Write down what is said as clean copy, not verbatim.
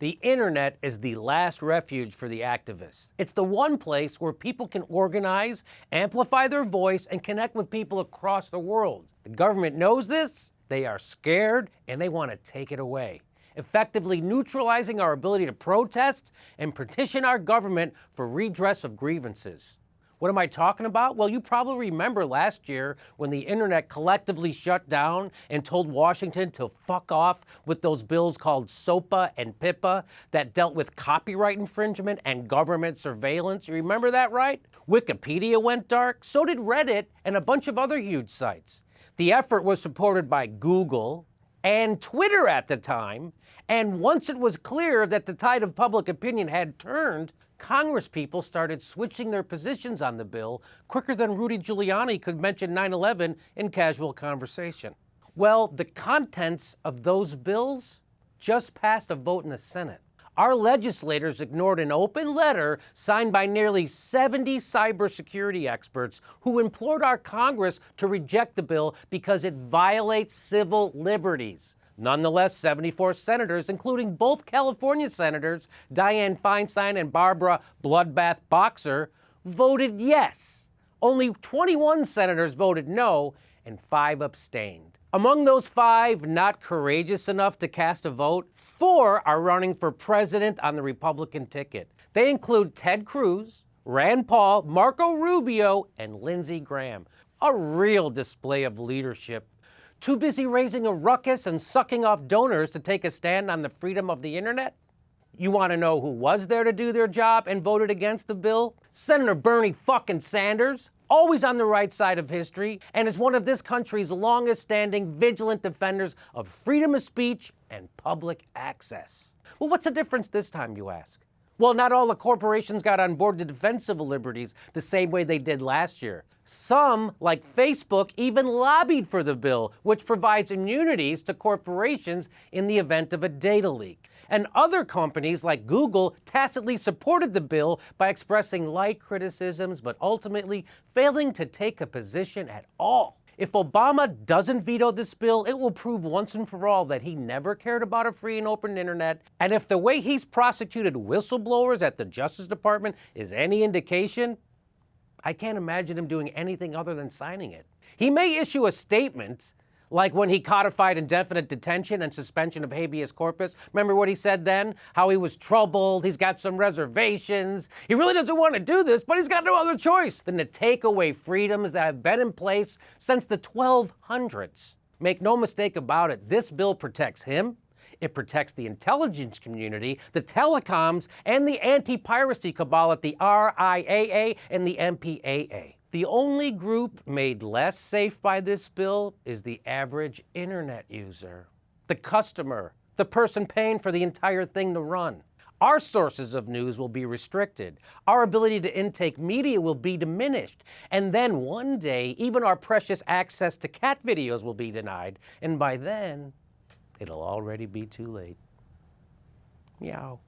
The internet is the last refuge for the activists. It's the one place where people can organize, amplify their voice, and connect with people across the world. The government knows this, they are scared, and they want to take it away, effectively neutralizing our ability to protest and petition our government for redress of grievances. What am I talking about? Well, you probably remember last year when the internet collectively shut down and told Washington to fuck off with those bills called SOPA and PIPA that dealt with copyright infringement and government surveillance. You remember that, right? Wikipedia went dark, so did Reddit and a bunch of other huge sites. The effort was supported by Google and Twitter at the time, and once it was clear that the tide of public opinion had turned, Congress people started switching their positions on the bill quicker than Rudy Giuliani could mention 9/11 in casual conversation. Well, the contents of those bills just passed a vote in the Senate. Our legislators ignored an open letter signed by nearly 70 cybersecurity experts who implored our Congress to reject the bill because it violates civil liberties. Nonetheless, 74 senators, including both California senators, Dianne Feinstein and Barbara Bloodbath Boxer, voted yes. Only 21 senators voted no, and 5 abstained. Among those 5 not courageous enough to cast a vote, 4 are running for president on the Republican ticket. They include Ted Cruz, Rand Paul, Marco Rubio, and Lindsey Graham. A real display of leadership. Too busy raising a ruckus and sucking off donors to take a stand on the freedom of the internet? You want to know who was there to do their job and voted against the bill? Senator Bernie fucking Sanders, always on the right side of history, and is one of this country's longest-standing vigilant defenders of freedom of speech and public access. Well, what's the difference this time, you ask? Well, not all the corporations got on board to defend civil liberties the same way they did last year. Some, like Facebook, even lobbied for the bill, which provides immunities to corporations in the event of a data leak. And other companies, like Google, tacitly supported the bill by expressing light criticisms, but ultimately failing to take a position at all. If Obama doesn't veto this bill, it will prove once and for all that he never cared about a free and open internet. And if the way he's prosecuted whistleblowers at the Justice Department is any indication, I can't imagine him doing anything other than signing it. He may issue a statement, like when he codified indefinite detention and suspension of habeas corpus. Remember what he said then? How he was troubled, he's got some reservations. He really doesn't want to do this, but he's got no other choice than to take away freedoms that have been in place since the 1200s. Make no mistake about it, this bill protects him. It protects the intelligence community, the telecoms, and the anti-piracy cabal at the RIAA and the MPAA. The only group made less safe by this bill is the average internet user, the customer, the person paying for the entire thing to run. Our sources of news will be restricted. Our ability to intake media will be diminished. And then one day, even our precious access to cat videos will be denied. And by then, it'll already be too late. Meow.